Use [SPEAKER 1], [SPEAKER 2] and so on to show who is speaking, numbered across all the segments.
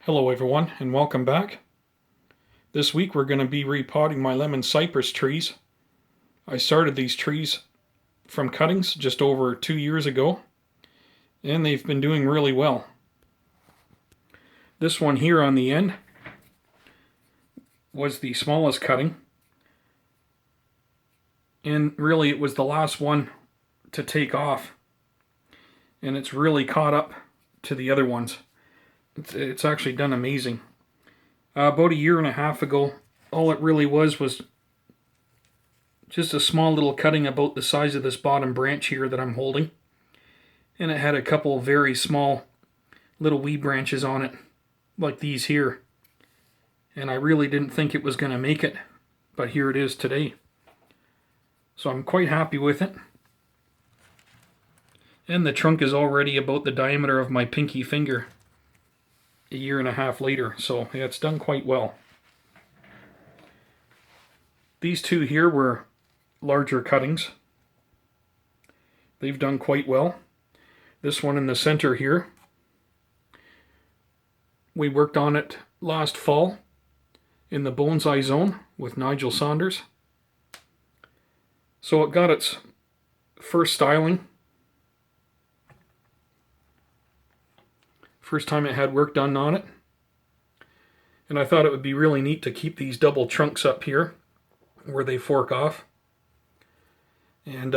[SPEAKER 1] Hello everyone and welcome back. This week we're going to be repotting my lemon cypress trees. I started these trees from cuttings just over 2 years ago and they've been doing really well. This one here on the end was the smallest cutting, and really it was the last one to take off, and it's really caught up to the other ones. It's actually done amazing. About 1.5 years ago, all it really was just a small little cutting about the size of this bottom branch here that I'm holding. And it had a couple very small little wee branches on it, like these here. And I really didn't think it was going to make it, but here it is today. So I'm quite happy with it. And the trunk is already about the diameter of my pinky finger 1.5 years later, so yeah, it's done quite well. These two here were larger cuttings. They've done quite well. This one in the center here, we worked on it last fall in the bonsai zone with Nigel Saunders. So it got its first styling. First time it had work done on it. And I thought it would be really neat to keep these double trunks up here where they fork off. And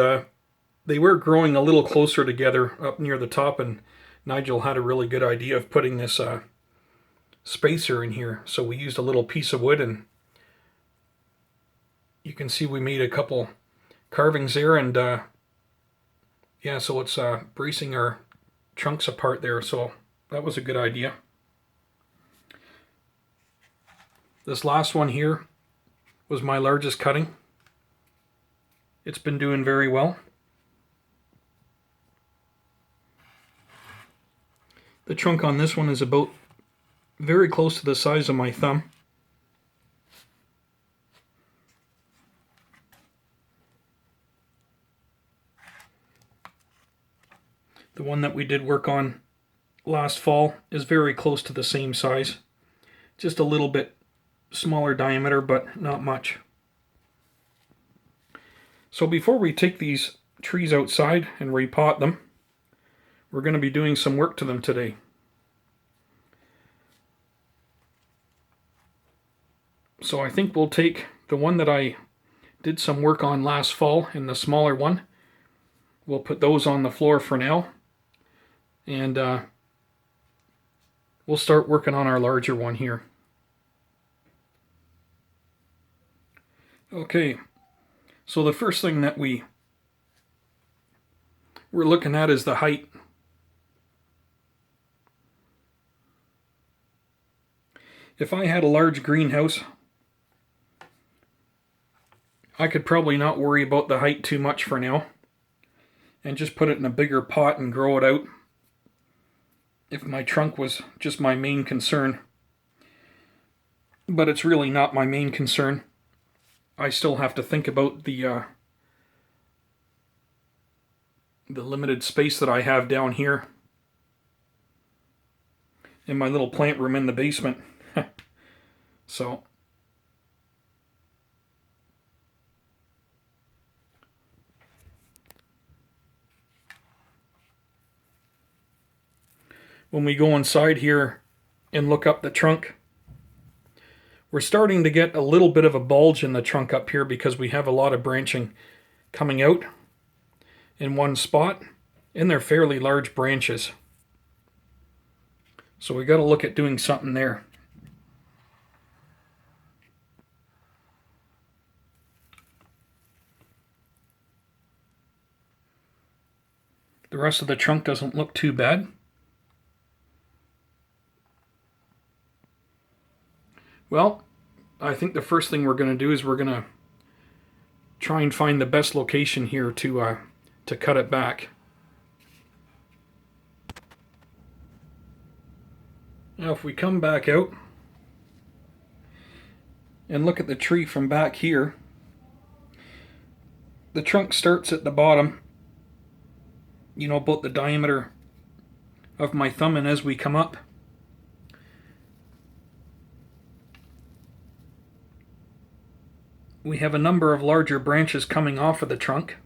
[SPEAKER 1] they were growing a little closer together up near the top, and Nigel had a really good idea of putting this spacer in here. So we used a little piece of wood, and you can see we made a couple carvings there, and yeah, so it's bracing our trunks apart there, so that was a good idea. This last one here was my largest cutting. It's been doing very well. The trunk on this one is about very close to the size of my thumb. The one that we did work on last fall is very close to the same size. Just a little bit smaller diameter, but not much. So before we take these trees outside and repot them, we're going to be doing some work to them today. So I think we'll take the one that I did some work on last fall and the smaller one. We'll put those on the floor for now. And we'll start working on our larger one here. Okay, so the first thing that we're looking at is the height. If I had a large greenhouse, I could probably not worry about the height too much for now and just put it in a bigger pot and grow it out if my trunk was just my main concern. But it's really not my main concern. I still have to think about the limited space that I have down here in my little plant room in the basement. So when we go inside here and look up the trunk, we're starting to get a little bit of a bulge in the trunk up here because we have a lot of branching coming out in one spot, and they're fairly large branches. So we got to look at doing something there. The rest of the trunk doesn't look too bad. Well, I think the first thing we're going to do is we're going to try and find the best location here to cut it back. Now if we come back out and look at the tree from back here, the trunk starts at the bottom, you know, about the diameter of my thumb, and as we come up, we have a number of larger branches coming off of the trunk.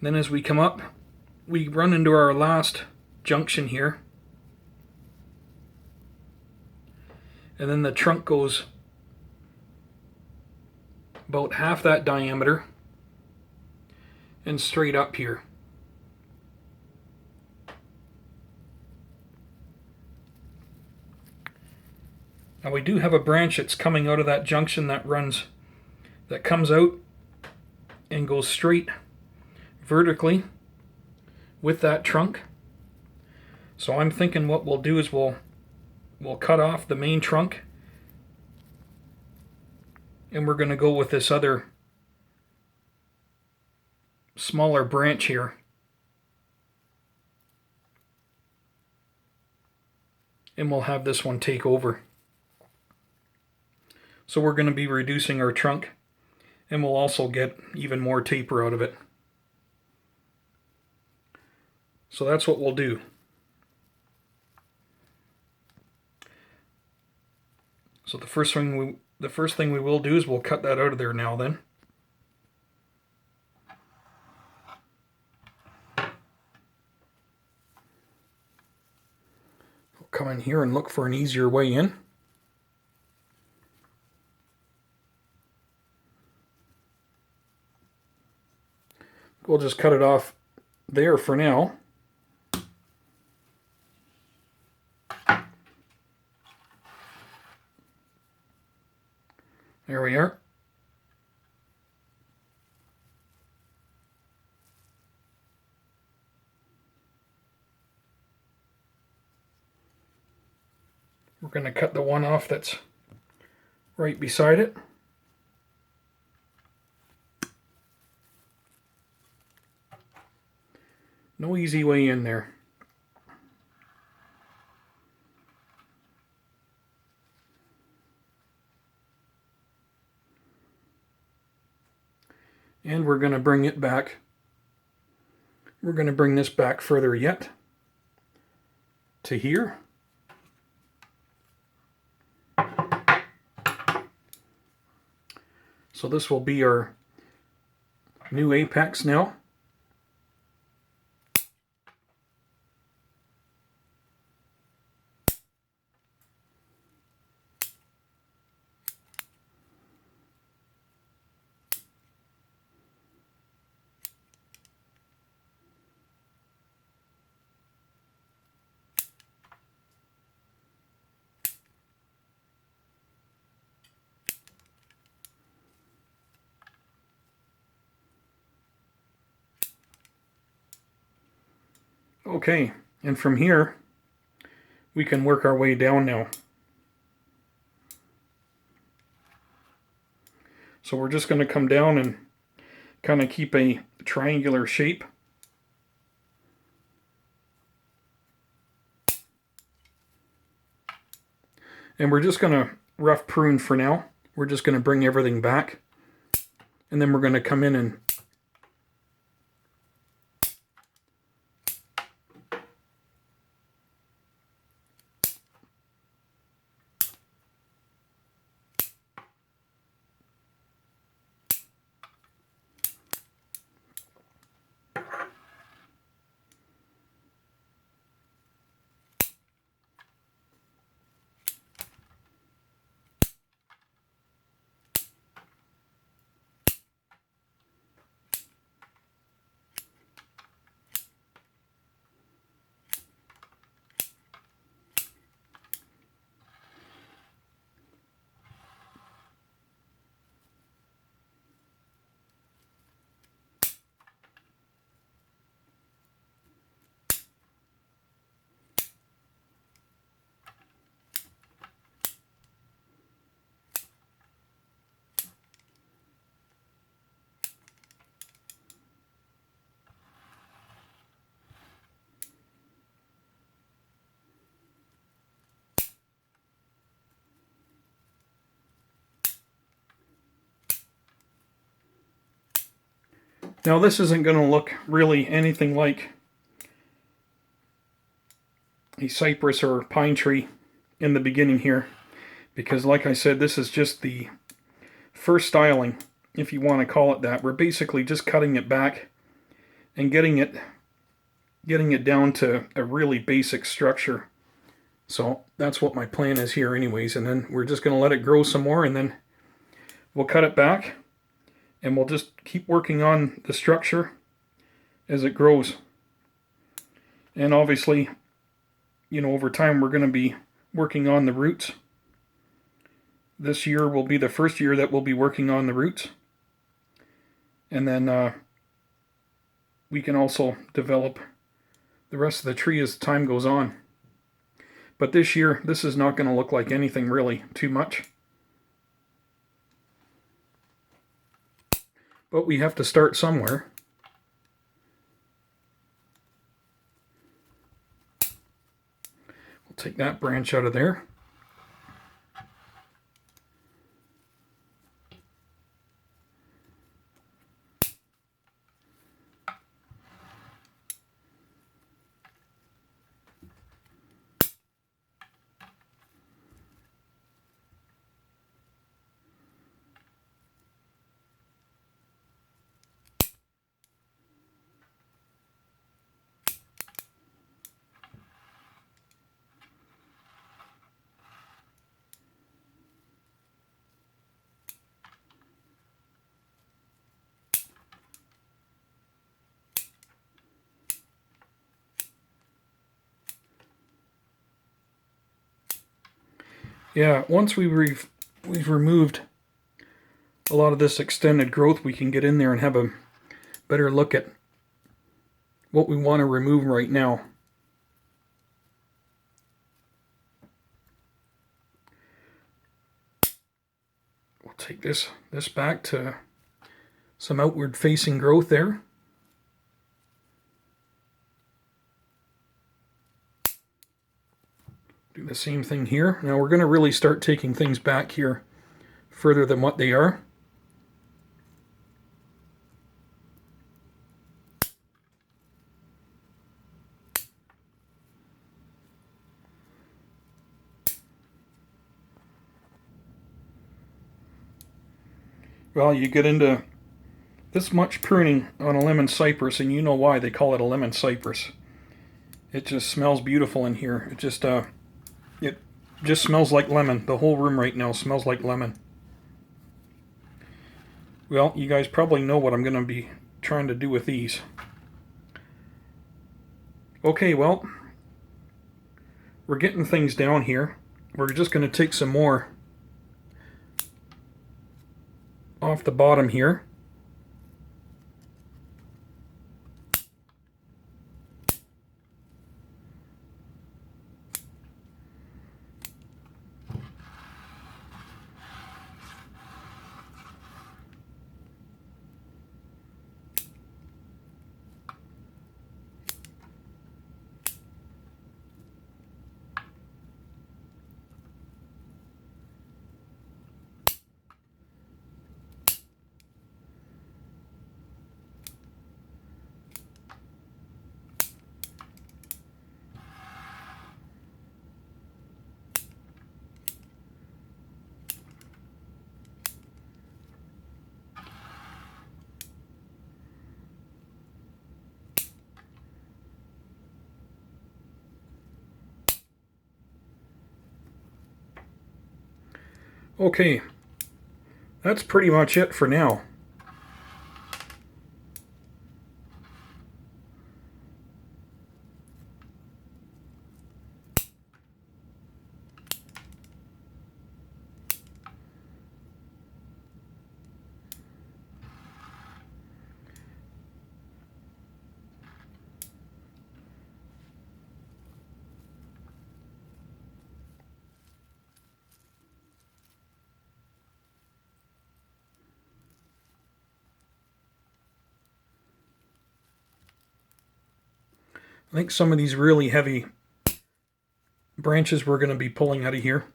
[SPEAKER 1] Then as we come up, we run into our last junction here. And then the trunk goes about half that diameter and straight up here. Now we do have a branch that's coming out of that junction that comes out and goes straight vertically with that trunk. So I'm thinking what we'll do is we'll cut off the main trunk, and we're going to go with this other smaller branch here. And we'll have this one take over. So we're going to be reducing our trunk, and we'll also get even more taper out of it. So that's what we'll do. So the first thing we will do is we'll cut that out of there now then. We'll come in here and look for an easier way in. We'll just cut it off there for now. There we are. We're going to cut the one off that's right beside it. No easy way in there. And we're going to bring it back. We're going to bring this back further yet to here. So this will be our new apex now. Okay, and from here we can work our way down now. So we're just going to come down and kind of keep a triangular shape. And we're just going to rough prune for now. We're just going to bring everything back, and then we're going to come in and now this isn't going to look really anything like a cypress or pine tree in the beginning here, because like I said, this is just the first styling, if you want to call it that. We're basically just cutting it back and getting it down to a really basic structure. So that's what my plan is here anyways, and then we're just going to let it grow some more, and then we'll cut it back and we'll just keep working on the structure as it grows. And obviously, you know, over time we're going to be working on the roots. This year will be the first year that we'll be working on the roots. And then we can also develop the rest of the tree as time goes on. But this year, this is not going to look like anything really too much. But we have to start somewhere. We'll take that branch out of there. Yeah, once we've removed a lot of this extended growth, we can get in there and have a better look at what we want to remove right now. We'll take this back to some outward facing growth there. Do the same thing here. Now we're going to really start taking things back here further than what they are. Well, you get into this much pruning on a lemon cypress, and you know why they call it a lemon cypress. It just smells beautiful in here. It just smells like lemon. The whole room right now smells like lemon. Well, you guys probably know what I'm going to be trying to do with these. Okay, well, we're getting things down here. We're just going to take some more off the bottom here. Okay, that's pretty much it for now. I think some of these really heavy branches we're going to be pulling out of here.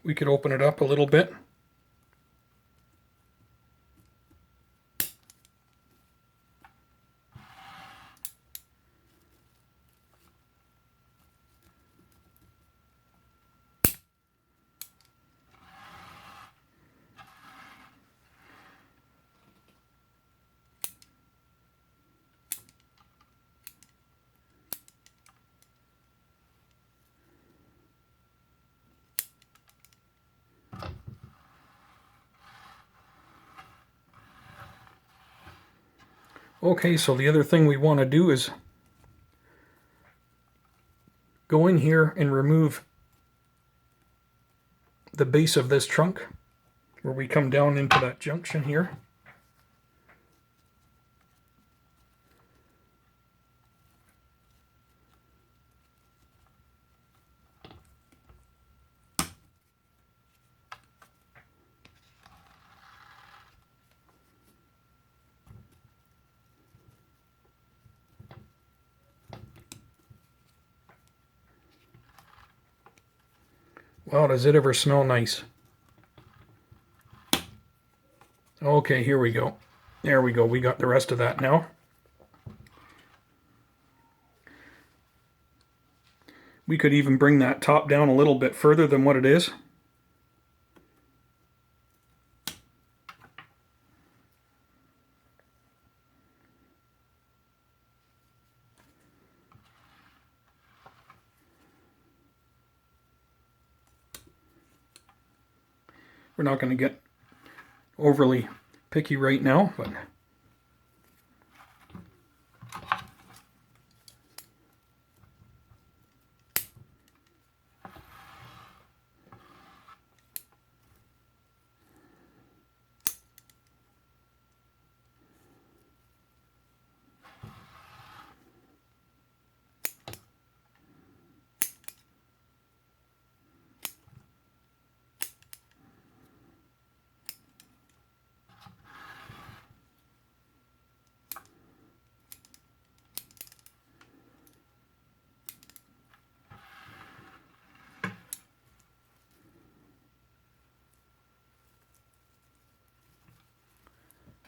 [SPEAKER 1] We could open it up a little bit. Okay, so the other thing we want to do is go in here and remove the base of this trunk where we come down into that junction here. Wow, does it ever smell nice. Okay, here we go. There we go. We got the rest of that now. We could even bring that top down a little bit further than what it is. We're not going to get overly picky right now, but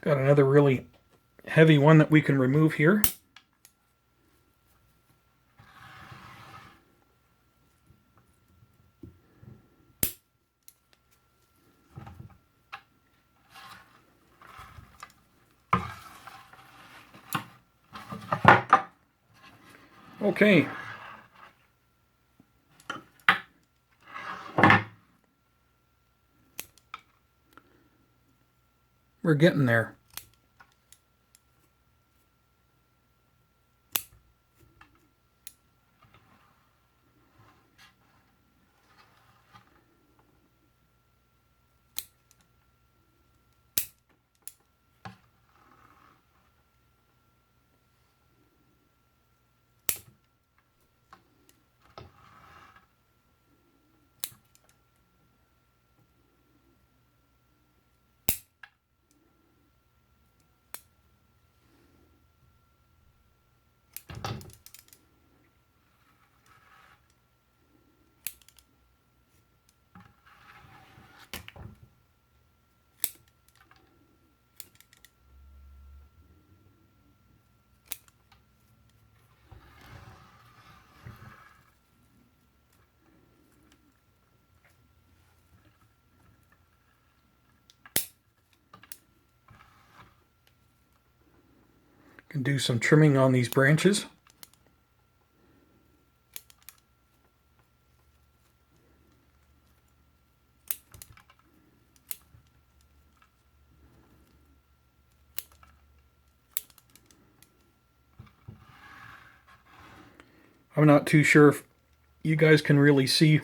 [SPEAKER 1] got another really heavy one that we can remove here. Okay. We're getting there. Can do some trimming on these branches. I'm not too sure if you guys can really see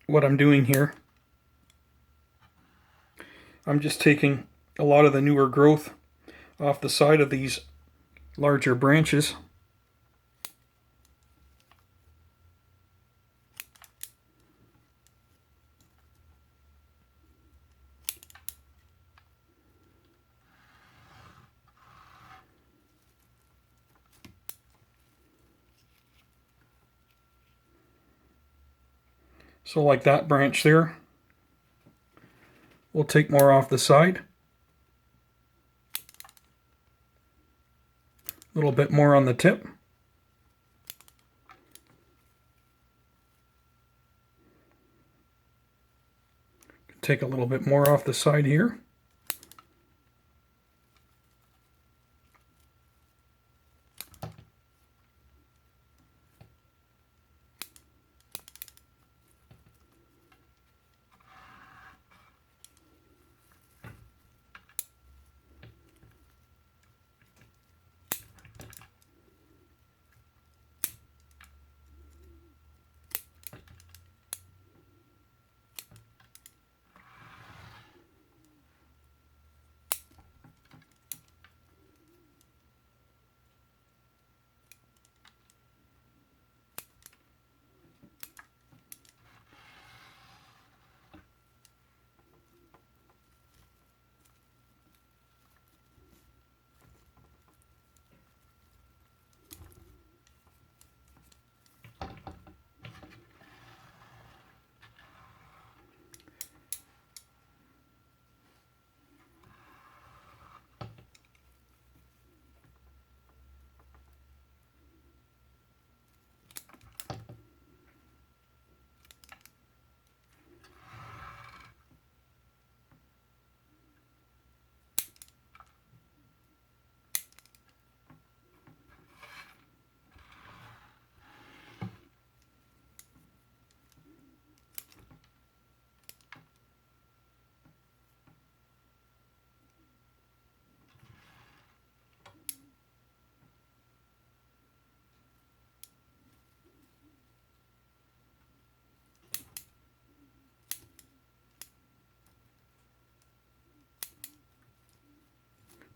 [SPEAKER 1] what I'm doing here. I'm just taking a lot of the newer growth off the side of these larger branches. So like that branch there, we'll take more off the side. A little bit more on the tip. Take a little bit more off the side here.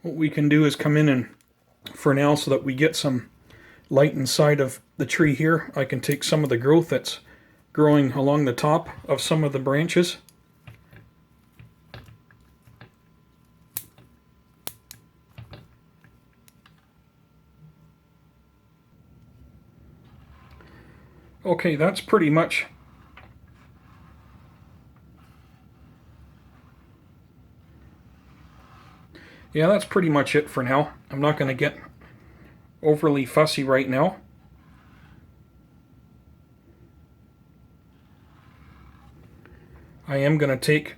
[SPEAKER 1] what we can do is come in and, for now, so that we get some light inside of the tree here, I can take some of the growth that's growing along the top of some of the branches. Okay, that's pretty much that's pretty much it for now. I'm not going to get overly fussy right now. I am going to take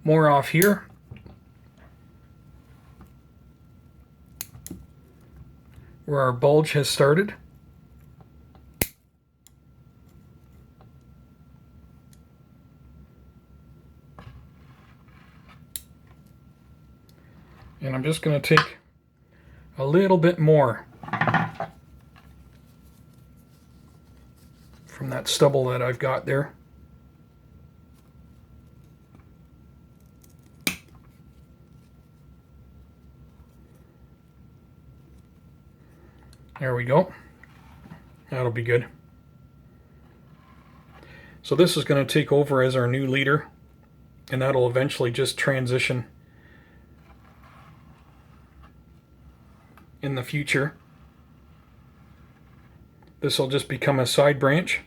[SPEAKER 1] more off here. Where our bulge has started. And I'm just going to take a little bit more from that stubble that I've got there. There we go. That'll be good. So this is going to take over as our new leader, and that'll eventually just transition in the future. This will just become a side branch.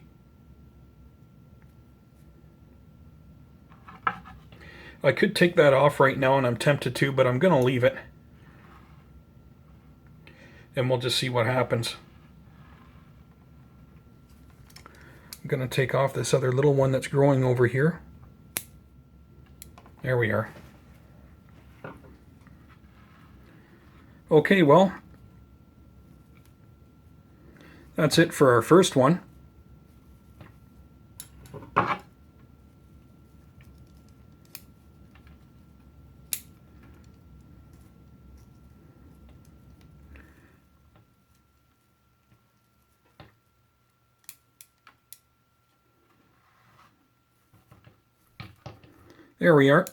[SPEAKER 1] I could take that off right now, and I'm tempted to, but I'm going to leave it. And we'll just see what happens. I'm going to take off this other little one that's growing over here. There we are. Okay, well, that's it for our first one. There we are.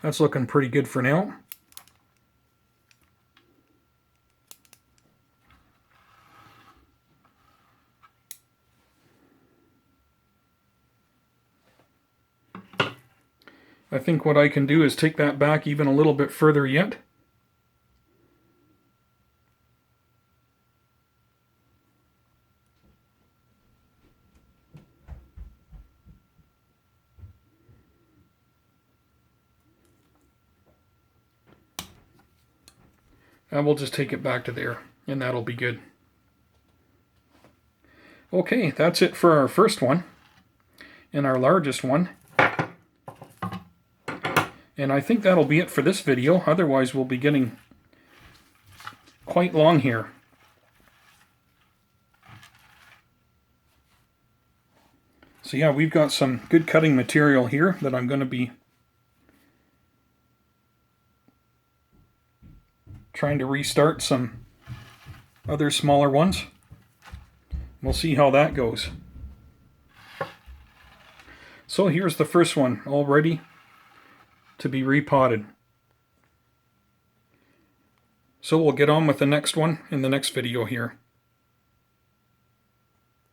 [SPEAKER 1] That's looking pretty good for now. I think what I can do is take that back even a little bit further yet. And we'll just take it back to there, and that'll be good. Okay, that's it for our first one, and our largest one. And I think that'll be it for this video, otherwise we'll be getting quite long here. So yeah, we've got some good cutting material here that I'm going to be trying to restart some other smaller ones. We'll see how that goes. So here's the first one, all ready to be repotted. So we'll get on with the next one in the next video here.